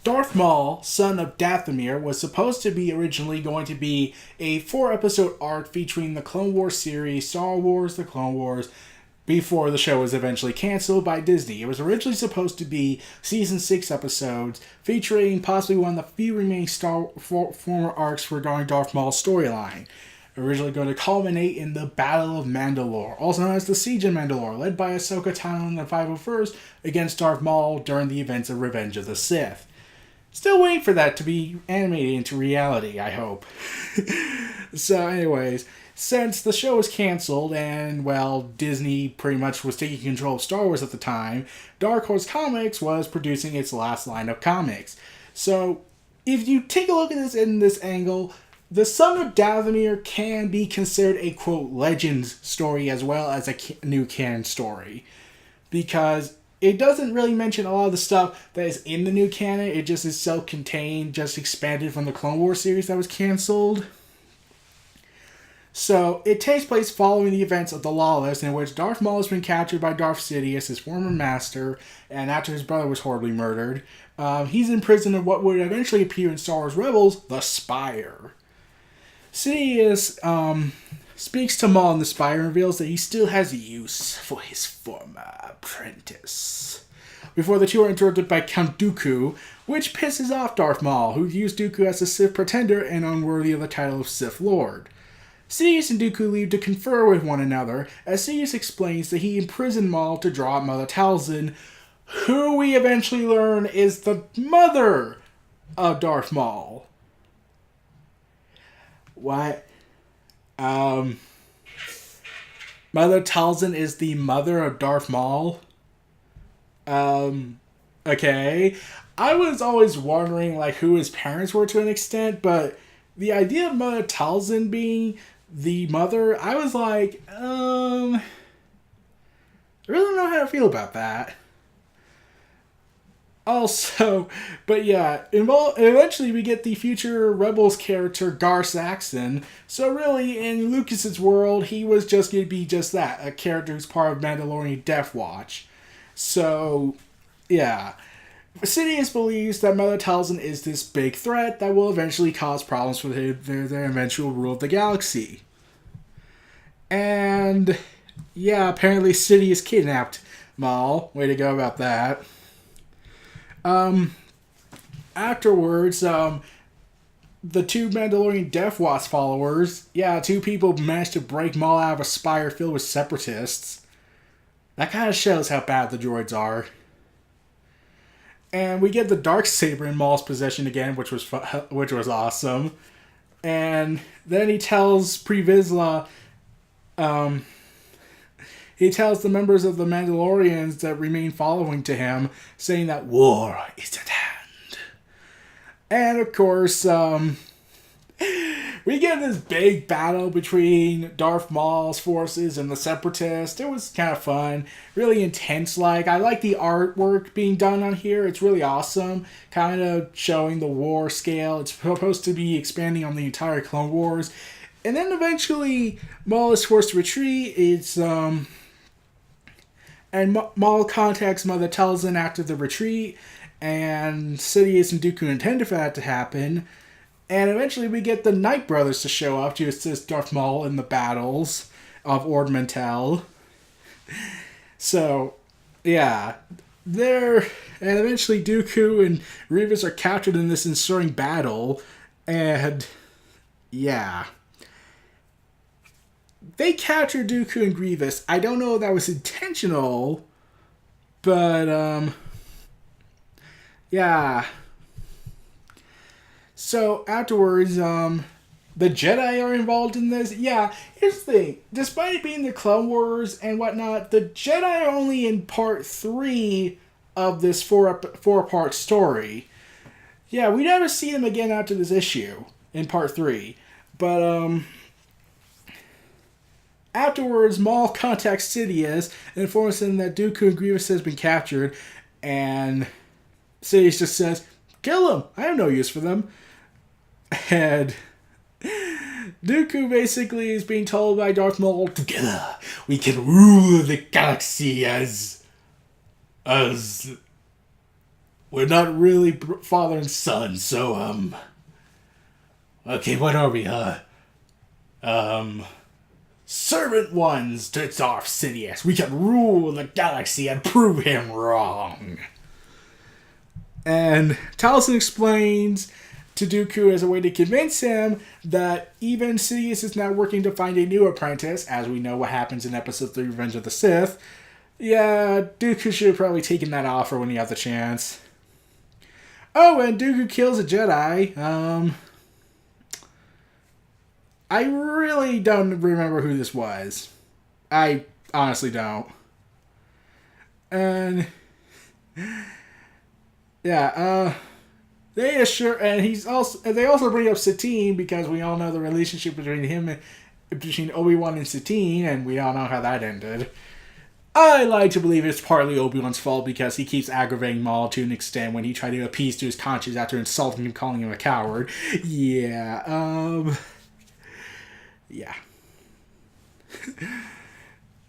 Darth Maul, son of Dathomir, was supposed to be originally going to be a 4-episode arc featuring the Clone Wars series, Star Wars, The Clone Wars, before the show was eventually canceled by Disney. It was originally supposed to be season 6 episodes, featuring possibly one of the few remaining former arcs regarding Darth Maul's storyline. Originally going to culminate in the Battle of Mandalore, also known as the Siege of Mandalore, led by Ahsoka Tano and the 501st against Darth Maul during the events of Revenge of the Sith. Still waiting for that to be animated into reality, I hope. So anyways, since the show was canceled and, well, Disney pretty much was taking control of Star Wars at the time, Dark Horse Comics was producing its last line of comics. So, if you take a look at this in this angle, the Son of Dathomir can be considered a, quote, Legends story as well as a new canon story. Because it doesn't really mention a lot of the stuff that is in the new canon. It just is self-contained, just expanded from the Clone Wars series that was canceled. So, it takes place following the events of the Lawless, in which Darth Maul has been captured by Darth Sidious, his former master, and after his brother was horribly murdered, he's imprisoned in what would eventually appear in Star Wars Rebels, the Spire. Sidious speaks to Maul in the Spire and reveals that he still has use for his former apprentice. Before the two are interrupted by Count Dooku, which pisses off Darth Maul, who views Dooku as a Sith pretender and unworthy of the title of Sith Lord. Sidious and Dooku leave to confer with one another, as Sidious explains that he imprisoned Maul to draw out Mother Talzin, who we eventually learn is the mother of Darth Maul. What? Mother Talzin is the mother of Darth Maul? Okay. I was always wondering, like, who his parents were to an extent, but the idea of Mother Talzin being the mother, I was like, I really don't know how to feel about that. Also, but yeah, eventually we get the future Rebels character Gar Saxon. So really, in Lucas's world, he was just going to be just that, a character who's part of Mandalorian Death Watch. So, yeah. Sidious believes that Mother Talzin is this big threat that will eventually cause problems for their eventual rule of the galaxy. And, yeah, apparently Sidious kidnapped Maul. Way to go about that. Afterwards, the two Mandalorian Death Watch followers, two people managed to break Maul out of a spire filled with separatists. That kind of shows how bad the droids are. And we get the Darksaber in Maul's possession again, which was awesome. And then he tells Pre Vizsla, he tells the members of the Mandalorians that remain following to him, saying that war is at hand. And of course, we get this big battle between Darth Maul's forces and the Separatists. It was kind of fun. Really intense. I like the artwork being done on here. It's really awesome. Kind of showing the war scale. It's supposed to be expanding on the entire Clone Wars. And then eventually, Maul is forced to retreat. And Maul contacts Mother Talzin after the retreat. And Sidious and Dooku intend for that to happen. And eventually we get the Night Brothers to show up to assist Darth Maul in the battles of Ord Mantell. So, yeah. And eventually Dooku and Grievous are captured in this ensuing battle. And, yeah. They capture Dooku and Grievous. I don't know if that was intentional, but, yeah. So, afterwards, the Jedi are involved in this. Yeah, here's the thing. Despite it being the Clone Wars and whatnot, the Jedi are only in part 3 of this four-part story. Yeah, we never see them again after this issue in part 3. But, afterwards, Maul contacts Sidious and informs him that Dooku and Grievous has been captured. And Sidious just says, kill them! I have no use for them. And Dooku basically is being told by Darth Maul, together we can rule the galaxy as We're not really father and son, so, okay, what are we, servant ones to Darth Sidious. We can rule the galaxy and prove him wrong. And Taliesin explains to Dooku as a way to convince him that even Sidious is now working to find a new apprentice, as we know what happens in Episode 3, Revenge of the Sith. Yeah, Dooku should have probably taken that offer when he had the chance. Oh, and Dooku kills a Jedi. I really don't remember who this was. I honestly don't. And yeah, they assure, and they also bring up Satine because we all know the relationship between Obi-Wan and Satine, and we all know how that ended. I like to believe it's partly Obi-Wan's fault because he keeps aggravating Maul to an extent when he tried to appease to his conscience after insulting him, calling him a coward. Yeah, yeah.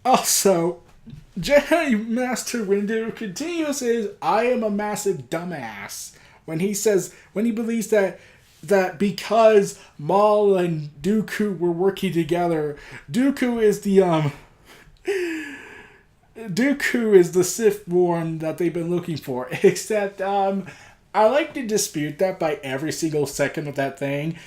Also, Jedi Master Windu continues his "I am a massive dumbass" when he believes that because Maul and Dooku were working together, Dooku is the Sith one that they've been looking for. Except, I like to dispute that by every single second of that thing.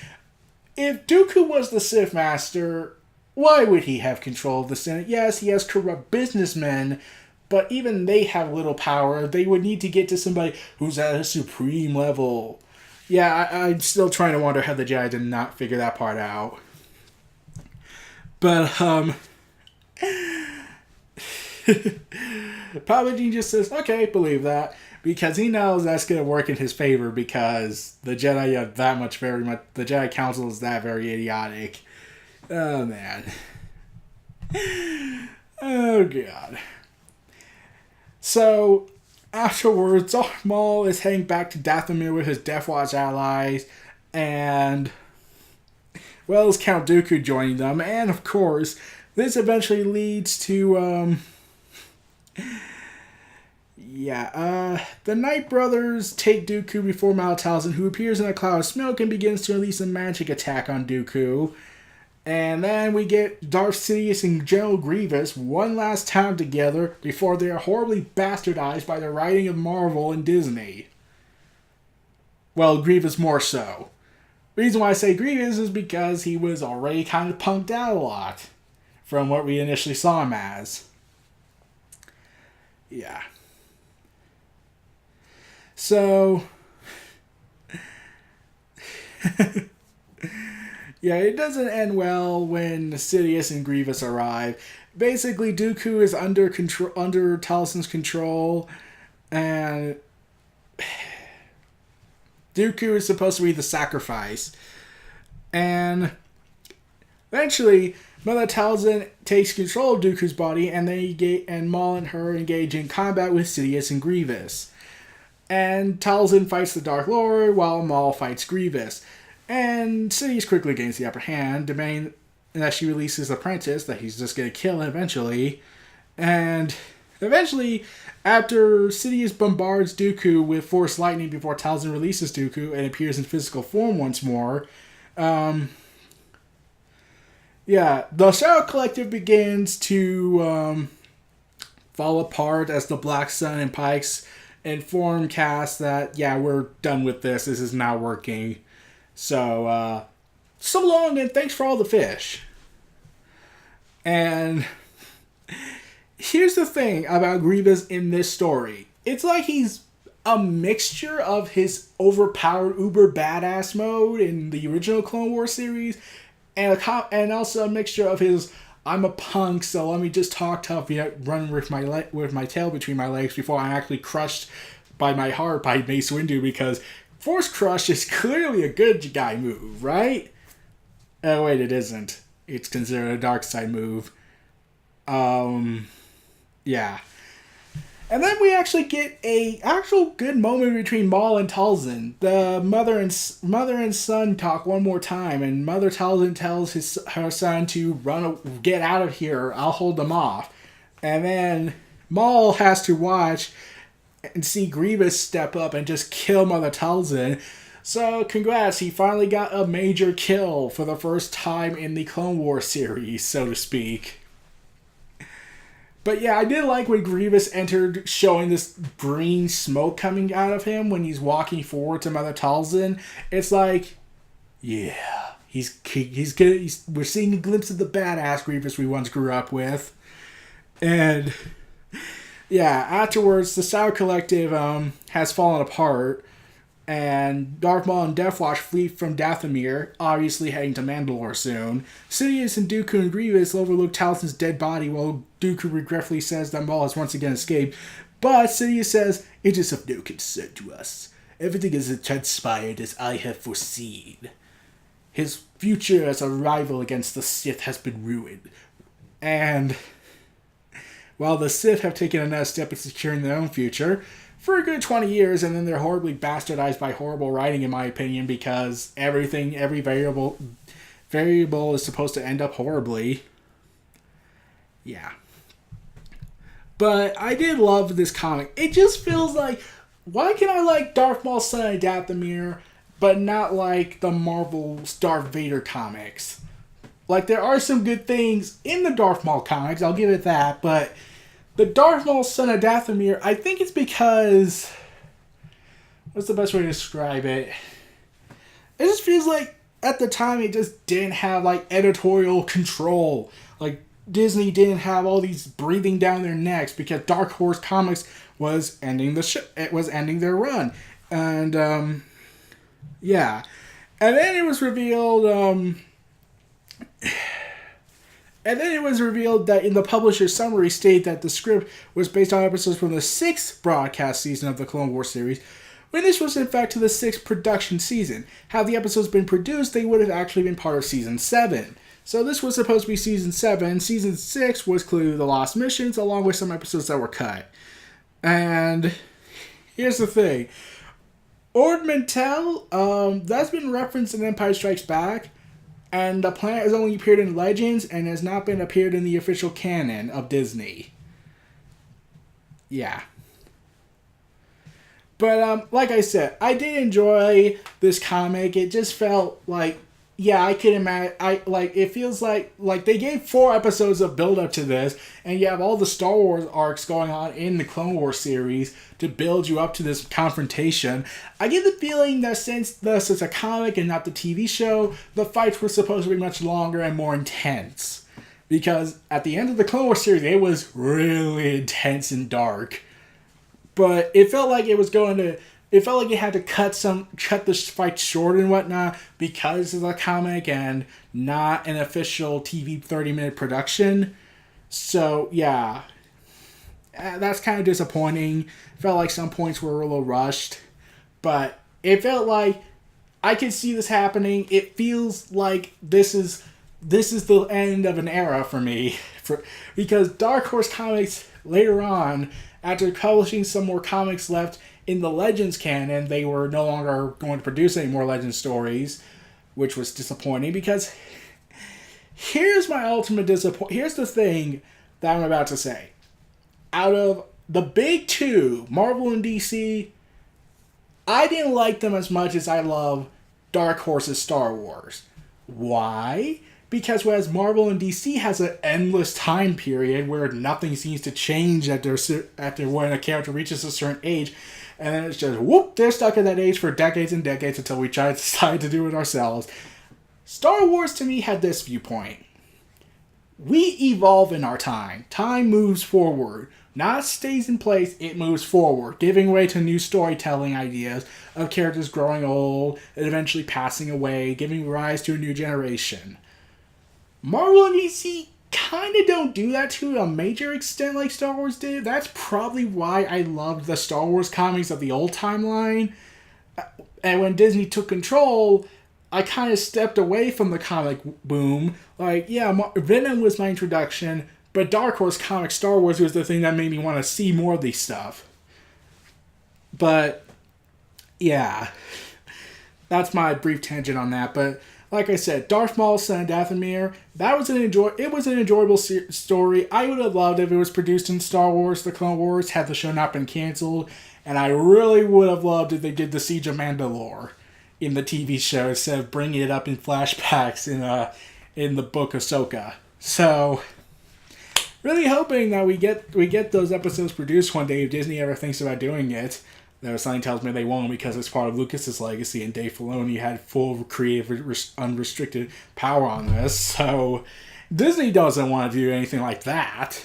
If Dooku was the Sith Master, why would he have control of the Senate? Yes, he has corrupt businessmen, but even they have little power. They would need to get to somebody who's at a supreme level. Yeah, I'm still trying to wonder how the Jedi did not figure that part out. But, Palpatine just says, okay, believe that. Because he knows that's going to work in his favor because the Jedi are the Jedi Council is that very idiotic. Oh, man. Oh, God. So, afterwards, Darth Maul is heading back to Dathomir with his Death Watch allies, and, well, it's Count Dooku joining them, and, of course, this eventually leads to, the Night Brothers take Dooku before Mal Taliesin, who appears in a cloud of smoke and begins to release a magic attack on Dooku. And then we get Darth Sidious and General Grievous one last time together before they are horribly bastardized by the writing of Marvel and Disney. Well, Grievous more so. The reason why I say Grievous is because he was already kind of punked out a lot from what we initially saw him as. Yeah. So, yeah, it doesn't end well when Sidious and Grievous arrive. Basically, Dooku is under Taliesin's control, and Dooku is supposed to be the sacrifice. And eventually, Mother Taliesin takes control of Dooku's body, and Maul and her engage in combat with Sidious and Grievous. And Taliesin fights the Dark Lord while Maul fights Grievous. And Sidious quickly gains the upper hand, demanding that she releases the apprentice that he's just going to kill eventually. And eventually, after Sidious bombards Dooku with Force Lightning before Taliesin releases Dooku and appears in physical form once more, the Shadow Collective begins to fall apart as the Black Sun and Pikes inform Cass that, we're done with this. This is not working. So, so long and thanks for all the fish. And here's the thing about Grievous in this story. It's like he's a mixture of his overpowered uber badass mode in the original Clone Wars series and also a mixture of his I'm a punk, so let me just talk tough yet run with my tail between my legs before I'm actually crushed by my heart by Mace Windu, because Force Crush is clearly a good guy move, right? Oh, wait, it isn't. It's considered a dark side move. Yeah. And then we actually get a actual good moment between Maul and Taliesin. The mother and son talk one more time, and Mother Taliesin tells her son to get out of here. I'll hold them off. And then Maul has to watch and see Grievous step up and just kill Mother Talzin. So congrats, he finally got a major kill for the first time in the Clone Wars series, so to speak. But yeah, I did like when Grievous entered, showing this green smoke coming out of him when he's walking forward to Mother Talzin. It's like, yeah, we're seeing a glimpse of the badass Grievous we once grew up with. And yeah, afterwards, the Sour Collective has fallen apart, and Darth Maul and Deathwatch flee from Dathomir, obviously heading to Mandalore soon. Sidious and Dooku and Grievous overlook Talzin's dead body, while Dooku regretfully says that Maul has once again escaped. But Sidious says, "It is of no concern to us. Everything has transpired as I have foreseen. His future as a rival against the Sith has been ruined." And while the Sith have taken another step in securing their own future for a good 20 years, and then they're horribly bastardized by horrible writing, in my opinion, because every variable is supposed to end up horribly. Yeah. But I did love this comic. It just feels like, why can I like Darth Maul, Son of Dathomir, but not like the Marvel Darth Vader comics? Like, there are some good things in the Darth Maul comics, I'll give it that, but the Darth Maul, Son of Dathomir, I think it's because, what's the best way to describe it? It just feels like, at the time, it just didn't have, like, editorial control. Like, Disney didn't have all these breathing down their necks because Dark Horse Comics was ending it was ending their run. And, yeah. And then it was revealed, that in the publisher's summary state that the script was based on episodes from the 6th broadcast season of the Clone Wars series, when this was in fact to the 6th production season. Had the episodes been produced, they would have actually been part of Season 7. So this was supposed to be Season 7. Season 6 was clearly the Lost Missions, along with some episodes that were cut. And here's the thing. Ord Mantell, that's been referenced in Empire Strikes Back, and the planet has only appeared in Legends and has not been appeared in the official canon of Disney. Yeah. But, like I said, I did enjoy this comic. It just felt like, yeah, I could imagine, it feels like they gave 4 episodes of build-up to this, and you have all the Star Wars arcs going on in the Clone Wars series to build you up to this confrontation. I get the feeling that since this is a comic and not the TV show, the fights were supposed to be much longer and more intense. Because at the end of the Clone Wars series, it was really intense and dark. But it felt like it had to cut the fight short and whatnot because of the comic and not an official TV 30-minute production. So, yeah. That's kind of disappointing. Felt like some points were a little rushed. But it felt like I could see this happening. It feels like this is the end of an era for me. Because Dark Horse Comics later on, after publishing some more comics left in the Legends canon, they were no longer going to produce any more Legends stories, which was disappointing because here's my ultimate disappointment. Here's the thing that I'm about to say. Out of the big 2, Marvel and DC, I didn't like them as much as I love Dark Horse's Star Wars. Why? Because whereas Marvel and DC has an endless time period where nothing seems to change after when a character reaches a certain age, and then it's just, whoop, they're stuck at that age for decades and decades until we decide to do it ourselves. Star Wars, to me, had this viewpoint. We evolve in our time. Time moves forward. Not stays in place, it moves forward, giving way to new storytelling ideas of characters growing old and eventually passing away, giving rise to a new generation. Marvel and DC kind of don't do that to a major extent like Star Wars did. That's probably why I loved the Star Wars comics of the old timeline. And when Disney took control, I kind of stepped away from the comic boom. Like, yeah, Venom was my introduction, but Dark Horse Comics Star Wars was the thing that made me want to see more of these stuff. But, yeah. That's my brief tangent on that. But, like I said, Darth Maul, Son of Dathomir, it was an enjoyable story. I would have loved if it was produced in Star Wars, The Clone Wars, had the show not been canceled. And I really would have loved if they did the Siege of Mandalore in the TV show instead of bringing it up in flashbacks in the book Ahsoka. So, really hoping that we get those episodes produced one day if Disney ever thinks about doing it. Though something tells me they won't because it's part of Lucas's legacy and Dave Filoni had full creative unrestricted power on this. So Disney doesn't want to do anything like that.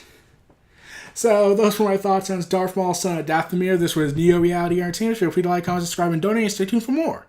So those were my thoughts on Darth Maul, son of Dathomir. This was Neo Reality Entertainment. Feel free to like, comment, subscribe, and donate. Stay tuned for more.